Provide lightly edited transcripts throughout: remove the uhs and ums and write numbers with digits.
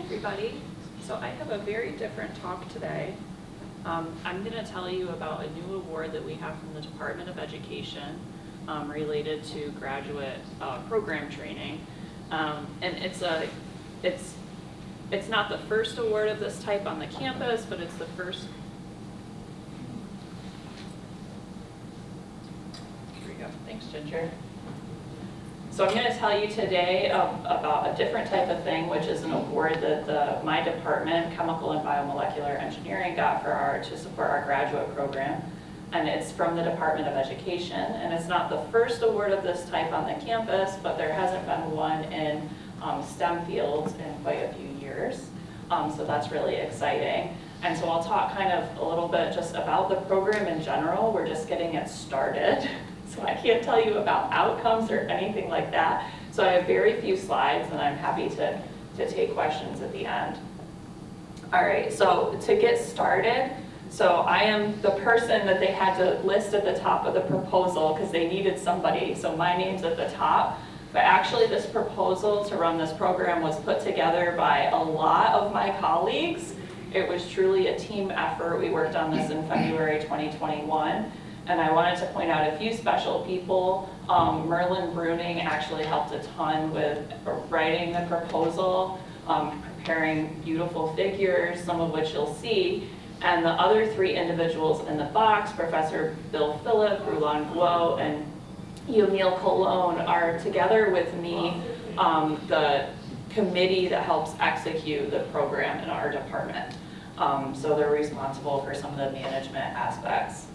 everybody. So I have a very different talk today. I'm going to tell you about a new award that we have from the Department of Education related to graduate program training. And it's not the first award of this type on the campus, but it's the first. Here we go. Thanks, Ginger. So I'm going to tell you today about a different type of thing, which is an award that my department, Chemical and Biomolecular Engineering, got to support our graduate program. And it's from the Department of Education. And it's not the first award of this type on the campus, but there hasn't been one in STEM fields in quite a few years. So that's really exciting. And so I'll talk kind of a little bit just about the program in general. We're just getting it started. So I can't tell you about outcomes or anything like that. So I have very few slides, and I'm happy to take questions at the end. All right, so to get started, so I am the person that they had to list at the top of the proposal because they needed somebody, so my name's at the top. But actually this proposal to run this program was put together by a lot of my colleagues. It was truly a team effort. We worked on this in February 2021. And I wanted to point out a few special people. Merlin Bruning actually helped a ton with writing the proposal, preparing beautiful figures, some of which you'll see. And the other three individuals in the box, Professor Bill Phillip, Roland Guo, and Yamil Cologne, are together with me the committee that helps execute the program in our department. So they're responsible for some of the management aspects.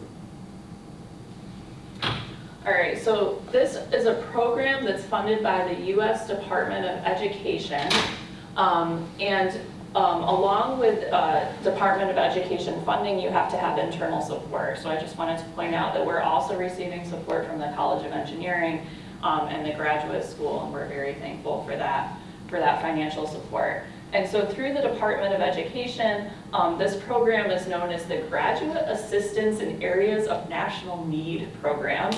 All right, so this is a program that's funded by the U.S. Department of Education, along with Department of Education funding, you have to have internal support. So I just wanted to point out that we're also receiving support from the College of Engineering and the graduate school, and we're very thankful for that financial support. And so through the Department of Education, this program is known as the Graduate Assistance in Areas of National Need program,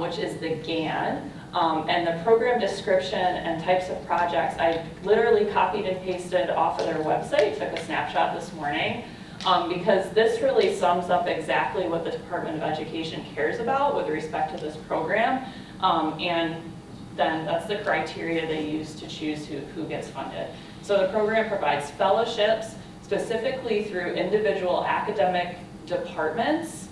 which is the GAN. And the program description and types of projects, I literally copied and pasted off of their website, took a snapshot this morning, because this really sums up exactly what the Department of Education cares about with respect to this program. And then that's the criteria they use to choose who gets funded. So the program provides fellowships, specifically through individual academic departments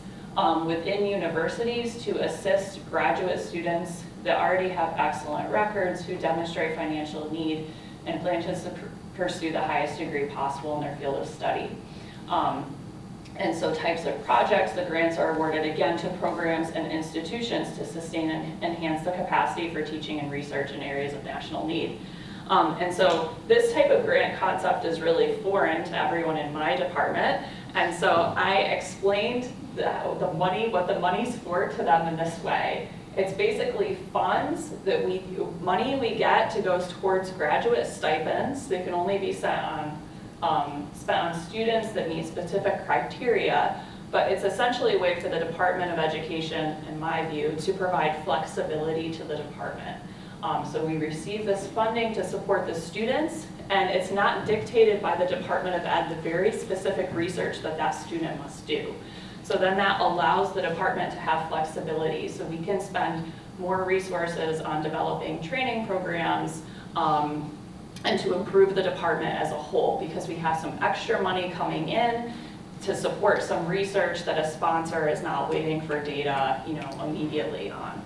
within universities to assist graduate students that already have excellent records, who demonstrate financial need, and plan to pursue the highest degree possible in their field of study. And so types of projects, the grants are awarded again to programs and institutions to sustain and enhance the capacity for teaching and research in areas of national need. And so this type of grant concept is really foreign to everyone in my department. And so I explained what the money's for to them in this way. It's basically funds that money we get to goes towards graduate stipends. They can only be spent on students that meet specific criteria, but it's essentially a way for the Department of Education, in my view, to provide flexibility to the department. So we receive this funding to support the students, and it's not dictated by the Department of Ed, the very specific research that student must do. So then that allows the department to have flexibility, so we can spend more resources on developing training programs and to improve the department as a whole, because we have some extra money coming in to support some research that a sponsor is not waiting for data, immediately on.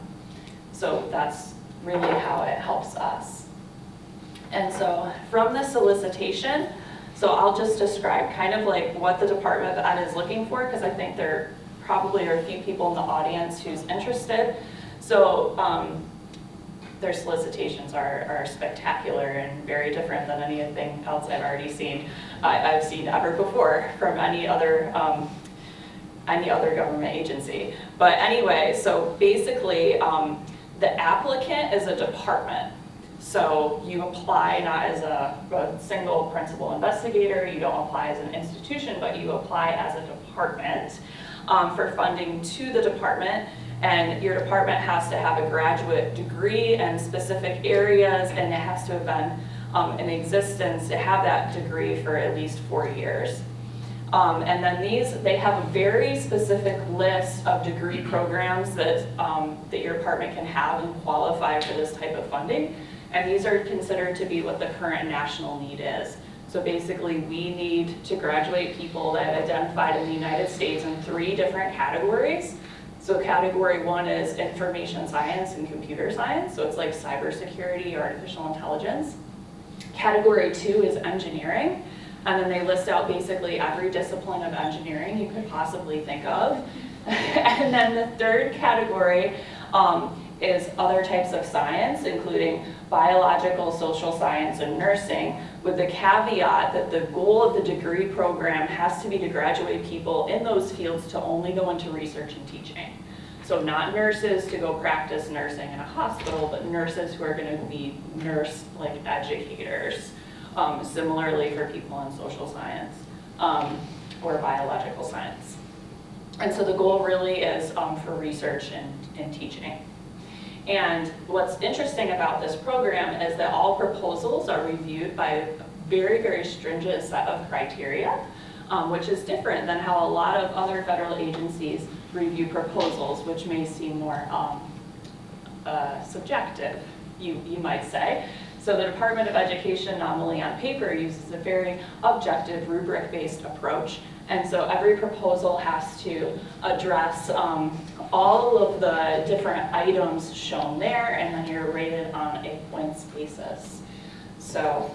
So that's really how it helps us. And so from the solicitation, so I'll just describe kind of like what the Department of Ed is looking for, because I think there probably are a few people in the audience who's interested. So their solicitations are spectacular and very different than anything else I've already seen. I've seen ever before from any other government agency. But anyway, so basically the applicant is a department. So you apply not as a single principal investigator, you don't apply as an institution, but you apply as a department for funding to the department. And your department has to have a graduate degree in specific areas, and it has to have been in existence have that degree for at least 4 years. And then they have a very specific list of degree programs that your department can have and qualify for this type of funding. And these are considered to be what the current national need is. So basically, we need to graduate people that are identified in the United States in 3 different categories. So category 1 is information science and computer science. So it's like cybersecurity, artificial intelligence. Category 2 is engineering. And then they list out basically every discipline of engineering you could possibly think of. And then the 3rd category is other types of science, including biological, social science, and nursing, with the caveat that the goal of the degree program has to be to graduate people in those fields to only go into research and teaching. So not nurses to go practice nursing in a hospital, but nurses who are going to be nurse-like educators. Similarly for people in social science or biological science. And so the goal really is for research and teaching. And what's interesting about this program is that all proposals are reviewed by a very, very stringent set of criteria, which is different than how a lot of other federal agencies review proposals, which may seem more subjective, you might say. So the Department of Education, nominally on paper, uses a very objective rubric-based approach. And so every proposal has to address all of the different items shown there, and then you're rated on a points basis. So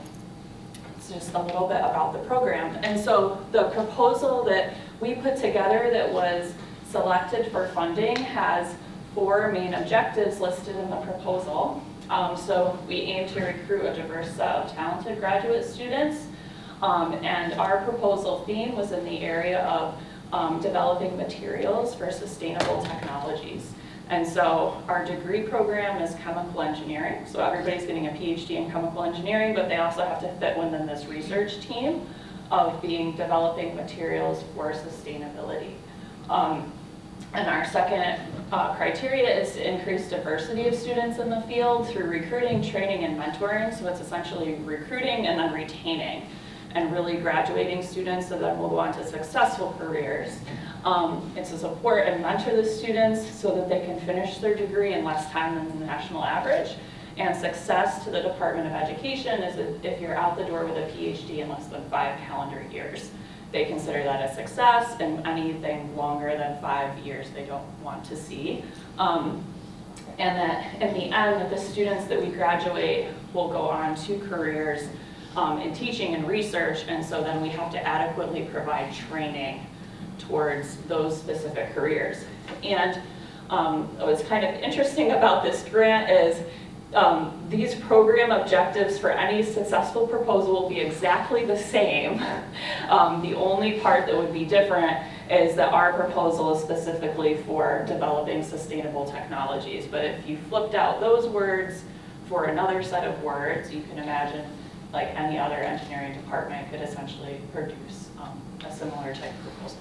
it's just a little bit about the program. And so the proposal that we put together that was selected for funding has 4 main objectives listed in the proposal. So we aim to recruit a diverse set of talented graduate students. And our proposal theme was in the area of developing materials for sustainable technologies. And so our degree program is chemical engineering. So everybody's getting a PhD in chemical engineering, but they also have to fit within this research team of developing materials for sustainability. And our second criteria is to increase diversity of students in the field through recruiting, training, and mentoring. So it's essentially recruiting and then retaining and really graduating students so that will go on to successful careers. It's to support and mentor the students so that they can finish their degree in less time than the national average. And success to the Department of Education is if you're out the door with a PhD in less than 5 calendar years. They consider that a success, and anything longer than 5 years they don't want to see. And that in the end, the students that we graduate will go on to careers in teaching and research, and so then we have to adequately provide training towards those specific careers. And what's kind of interesting about this grant is these program objectives for any successful proposal will be exactly the same. The only part that would be different is that our proposal is specifically for developing sustainable technologies. But if you flipped out those words for another set of words, you can imagine like any other engineering department could essentially produce a similar type of proposal.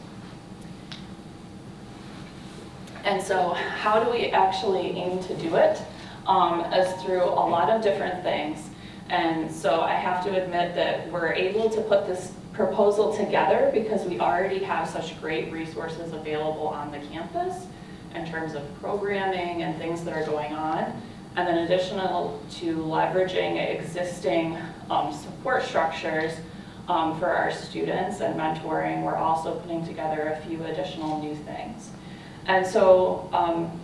And so how do we actually aim to do it? As through a lot of different things. And so I have to admit that we're able to put this proposal together because we already have such great resources available on the campus in terms of programming and things that are going on. And then additional to leveraging existing support structures for our students and mentoring, we're also putting together a few additional new things. And so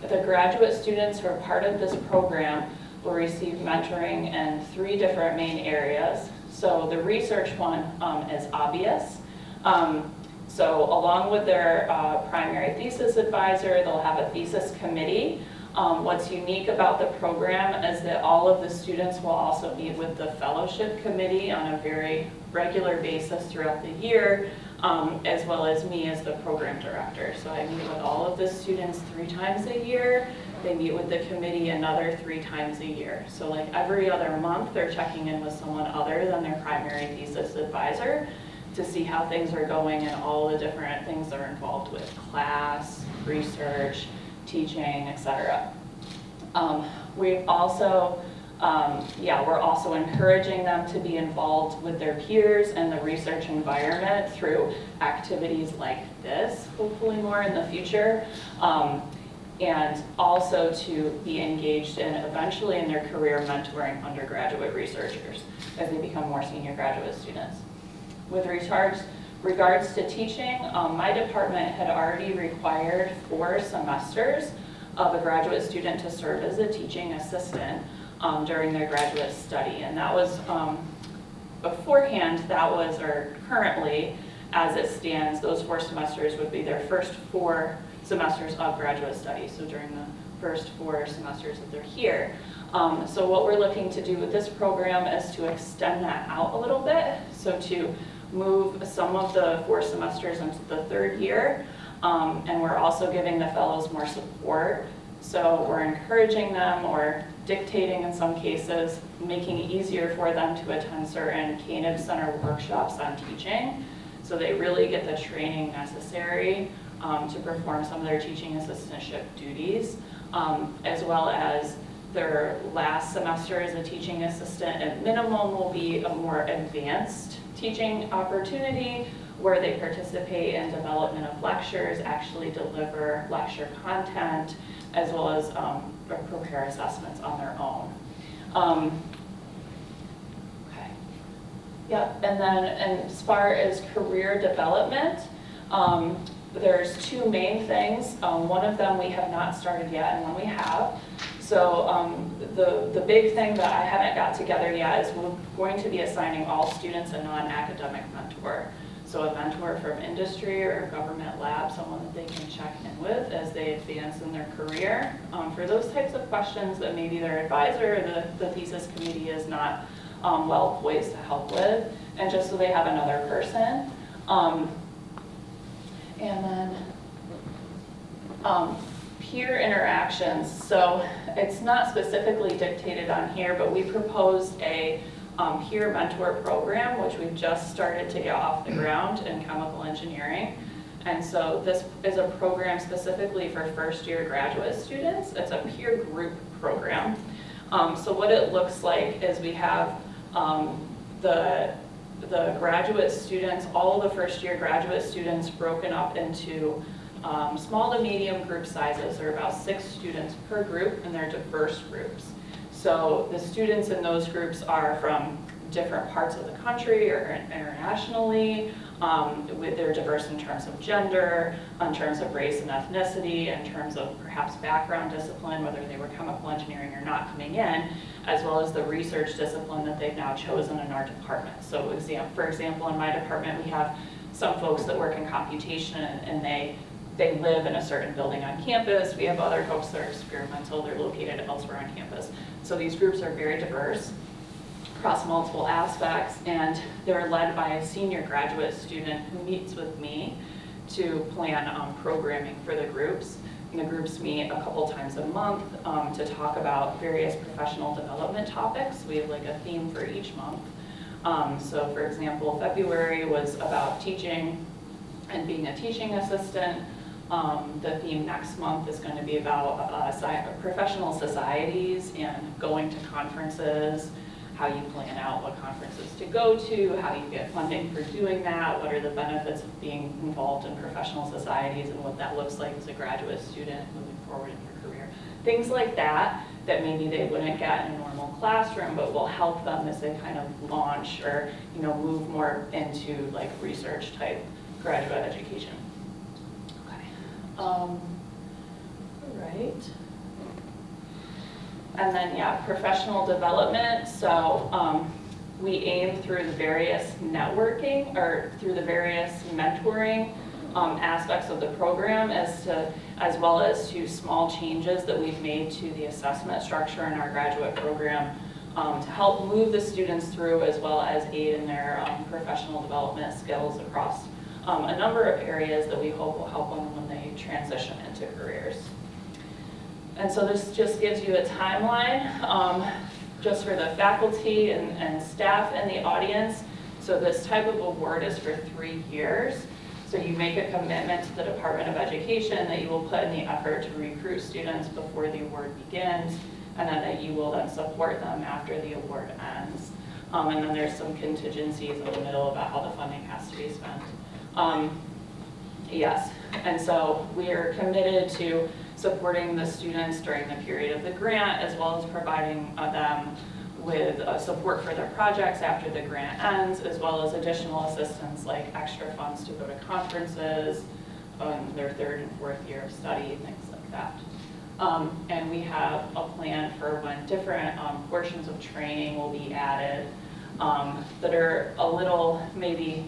the graduate students who are part of this program will receive mentoring in 3 different main areas. So the research one is obvious. So along with their primary thesis advisor, they'll have a thesis committee. What's unique about the program is that all of the students will also meet with the fellowship committee on a very regular basis throughout the year, as well as me as the program director. So I meet with all of the students 3 times a year. They meet with the committee another 3 times a year. So like every other month, they're checking in with someone other than their primary thesis advisor to see how things are going and all the different things that are involved with class, research, teaching, etc. We also Yeah, we're also encouraging them to be involved with their peers and the research environment through activities like this, hopefully more in the future. And also to be engaged in eventually in their career mentoring undergraduate researchers as they become more senior graduate students. With regards to teaching, my department had already required 4 semesters of a graduate student to serve as a teaching assistant during their graduate study. And that was, beforehand, that was, or currently, as it stands, those 4 semesters would be their first 4 semesters of graduate study, so during the first 4 semesters that they're here. So what we're looking to do with this program is to extend that out a little bit, so to move some of the 4 semesters into the 3rd year, and we're also giving the fellows more support. So we're encouraging them, or dictating in some cases, making it easier for them to attend certain CANIB Center workshops on teaching, so they really get the training necessary to perform some of their teaching assistantship duties, as well as their last semester as a teaching assistant at minimum will be a more advanced teaching opportunity where they participate in development of lectures, actually deliver lecture content, as well as prepare assessments on their own. Okay. Yep, and then as far as career development, there's 2 main things. One of them we have not started yet, and one we have. So the big thing that I haven't got together yet is we're going to be assigning all students a non-academic mentor. So a mentor from industry or a government lab, someone that they can check in with as they advance in their career for those types of questions that maybe their advisor or the thesis committee is not well poised to help with, and just so they have another person. And then peer interactions. So it's not specifically dictated on here, but we proposed a peer mentor program, which we've just started to get off the ground in chemical engineering. And so this is a program specifically for first-year graduate students. It's a peer group program. So what it looks like is we have the graduate students, all the first-year graduate students broken up into small to medium group sizes. There are about 6 students per group, and they're diverse groups. So the students in those groups are from different parts of the country or internationally. They're diverse in terms of gender, in terms of race and ethnicity, in terms of perhaps background discipline, whether they were chemical engineering or not coming in, as well as the research discipline that they've now chosen in our department. So for example, in my department, we have some folks that work in computation and they live in a certain building on campus. We have other folks that are experimental, they're located elsewhere on campus. So these groups are very diverse across multiple aspects, and they're led by a senior graduate student who meets with me to plan programming for the groups. And the groups meet a couple times a month to talk about various professional development topics. We have like a theme for each month. So for example, February was about teaching and being a teaching assistant. The theme next month is going to be about professional societies and going to conferences, how you plan out what conferences to go to, how you get funding for doing that, what are the benefits of being involved in professional societies and what that looks like as a graduate student moving forward in your career. Things like that maybe they wouldn't get in a normal classroom, but will help them as they kind of launch or move more into like research type graduate education. All right. And then, yeah, professional development. So we aim through the various networking or through the various mentoring aspects of the program as well as to small changes that we've made to the assessment structure in our graduate program to help move the students through as well as aid in their professional development skills across a number of areas that we hope will help them when they transition into careers. And so this just gives you a timeline just for the faculty and staff in the audience. So this type of award is for 3 years. So you make a commitment to the Department of Education that you will put in the effort to recruit students before the award begins, and then that you will then support them after the award ends. And then there's some contingencies in the middle about how the funding has to be spent. Yes, and so we are committed to supporting the students during the period of the grant, as well as providing them with support for their projects after the grant ends, as well as additional assistance like extra funds to go to conferences, their third and fourth year of study, things like that. And we have a plan for when different portions of training will be added that are a little maybe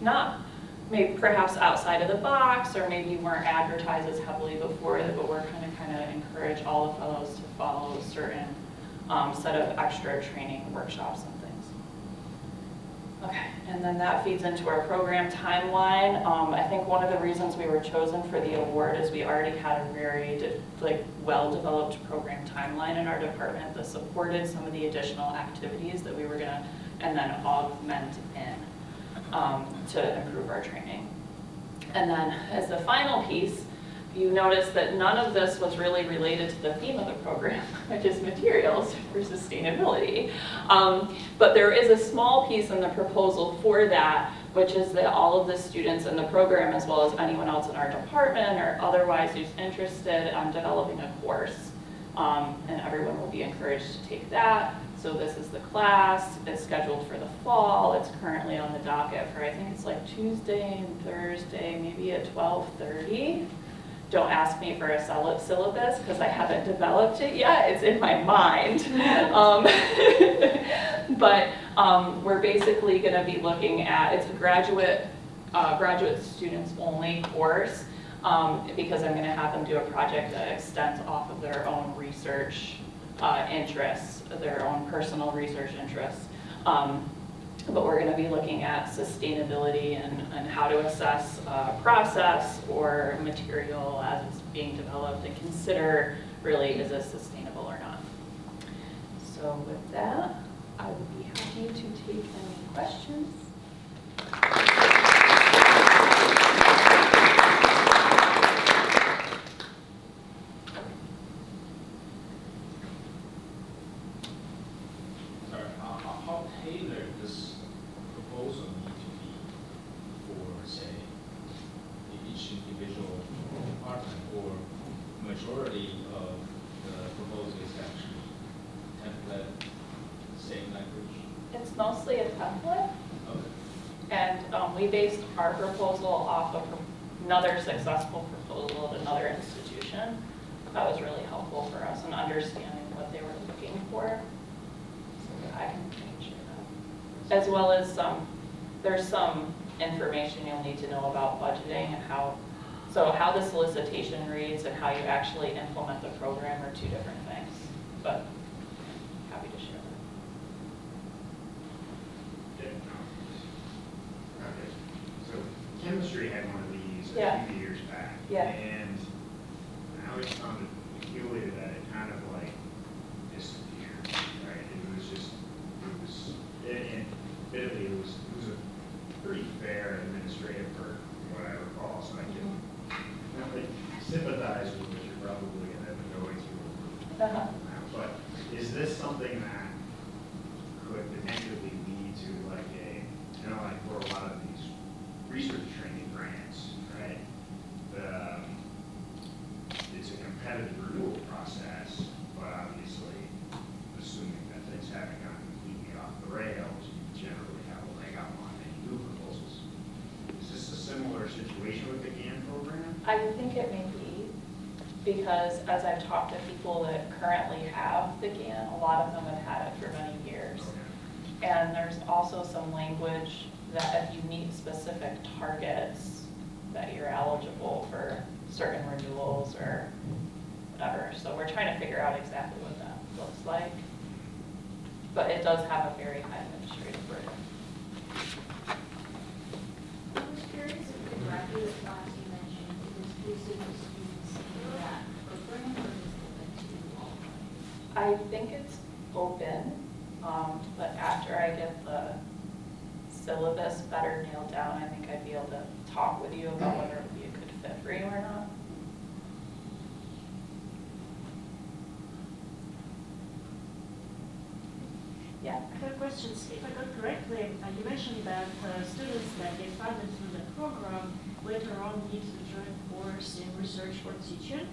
perhaps outside of the box, or maybe weren't advertised as heavily before, but we're kind of encourage all the fellows to follow a certain set of extra training workshops and things. Okay, and then that feeds into our program timeline. I think one of the reasons we were chosen for the award is we already had a very well-developed program timeline in our department that supported some of the additional activities that we were gonna and then augment in to improve our training. And then as the final piece, you notice that none of this was really related to the theme of the program, which is materials for sustainability. But there is a small piece in the proposal for that, which is that all of the students in the program, as well as anyone else in our department or otherwise who's interested in developing a course, and everyone will be encouraged to take that. So this is the class. It's scheduled for the fall. It's currently on the docket for, I think it's like Tuesday and Thursday, maybe at 12:30. Don't ask me for a syllabus because I haven't developed it yet. It's in my mind. But we're basically going to be looking at, it's a graduate students only course, because I'm going to have them do a project that extends off of their own research interests, their own personal research interests. But we're going to be looking at sustainability and how to assess process or material as it's being developed and consider really is this sustainable or not. So with that, I would be happy to take any questions. How tailored this proposal need to be for, say, each individual department, or majority of the proposal is actually template, same language? It's mostly a template. Okay. And we based our proposal off of another successful proposal at another institution. That was really helpful for us in understanding what they were looking for. So I can make sure that. As well as there's some information you'll need to know about budgeting and how the solicitation reads and how you actually implement the program are two different things. But happy to share that. Okay. So chemistry had one of these Yeah. a few years back. Yeah. And I always found it peculiar that it kind of like disappeared, right? And admittedly, it was a pretty fair administrative burden, from what I recall, so I can really sympathize with what you're probably going to be going through. Uh-huh. But is this something that could potentially lead to like like for a lot of these research training grants, right? It's a competitive renewal process, but obviously, assuming that things haven't gone completely off the rails, you generally have a leg up on any new proposals. Is this a similar situation with the GAN program? I think it may be, because as I've talked to people that currently have the GAN, a lot of them have had it for many years. Okay. And there's also some language that if you meet specific targets, that you're eligible for certain renewals or whatever. So we're trying to figure out exactly what that looks like. But it does have a very high administrative burden. I was curious if the graduate class you mentioned is exclusive to students in that program, or is it open to all? I think it's open, but after I get the syllabus better nailed down, I think I'd be able to talk with you about whether it would be a good fit for you or not. Yeah. I have questions. If I got correctly, you mentioned that students that get funded through the program later on need to join a course in research or teaching.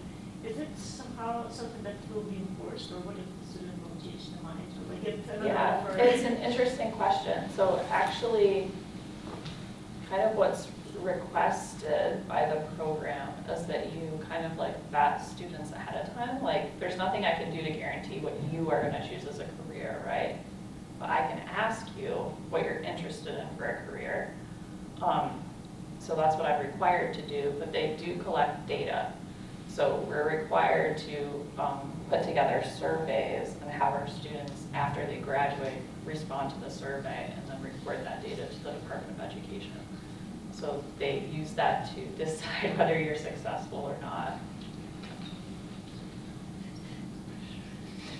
Is it somehow something that will be enforced, or what if the student will teach the money to like get another Yeah, offer? it's an interesting question. So actually, kind of what's requested by the program is that you kind of like vet students ahead of time. Like, there's nothing I can do to guarantee what you are going to choose as a career, right? But I can ask you what you're interested in for a career. So that's what I'm required to do, but they do collect data. So we're required to put together surveys and have our students, after they graduate, respond to the survey and then report that data to the Department of Education. So they use that to decide whether you're successful or not.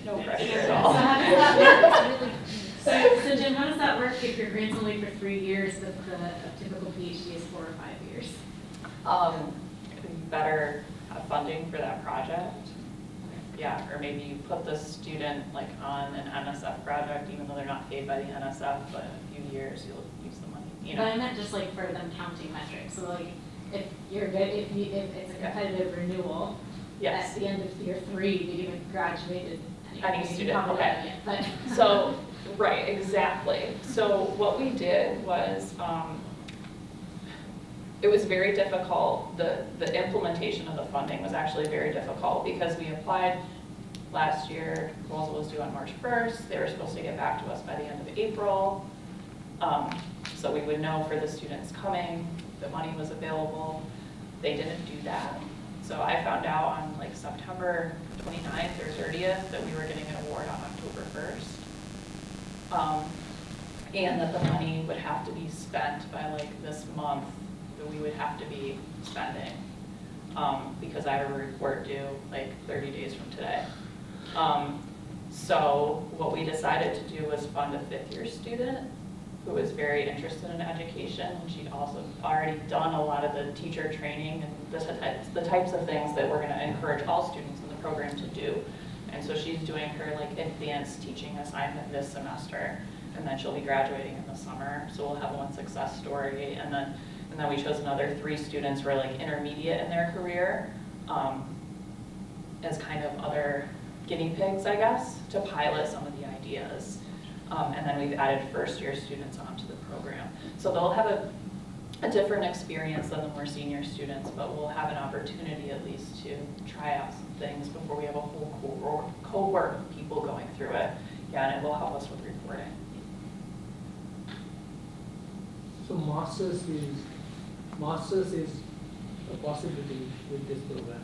No pressure at all. So how does that work? So Jim, how does that work if your grant's only for 3 years, but the typical PhD is 4 or 5 years? You better have funding for that project. Yeah, or maybe you put the student like on an NSF project, even though they're not paid by the NSF, but in a few years you'll use the money. You know? But I meant just like for them counting metrics. So like if you're good, if it's a competitive renewal, Yes. at the end of year 3, you even graduated. Any student, probably okay. haven't yet, but So, right, exactly. So what we did was, it was very difficult. The implementation of the funding was actually very difficult because we applied last year. Proposal was due on March 1st. They were supposed to get back to us by the end of April. So we would know for the students coming, the money was available. They didn't do that. So I found out on like September 29th or 30th that we were getting an award on October 1st. And that the money would have to be spent by like this month, that we would have to be spending. Because I have a report due like 30 days from today. So what we decided to do was fund a 5th-year student who was very interested in education, and she'd also already done a lot of the teacher training and the types of things that we're going to encourage all students in the program to do. And so she's doing her like advanced teaching assignment this semester, and then she'll be graduating in the summer. So we'll have one success story, and then we chose another 3 students who are like intermediate in their career as kind of other guinea pigs, I guess, to pilot some of the ideas. And then we've added 1st-year students onto the program. So they'll have a different experience than the more senior students, but we'll have an opportunity at least to try out some things before we have a whole cohort of people going through it. Yeah, and it will help us with reporting. So masters is a possibility with this program.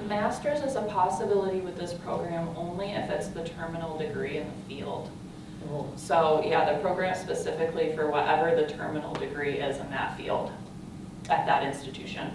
Master's is a possibility with this program only if it's the terminal degree in the field. Oh, So yeah, the program specifically for whatever the terminal degree is in that field at that institution.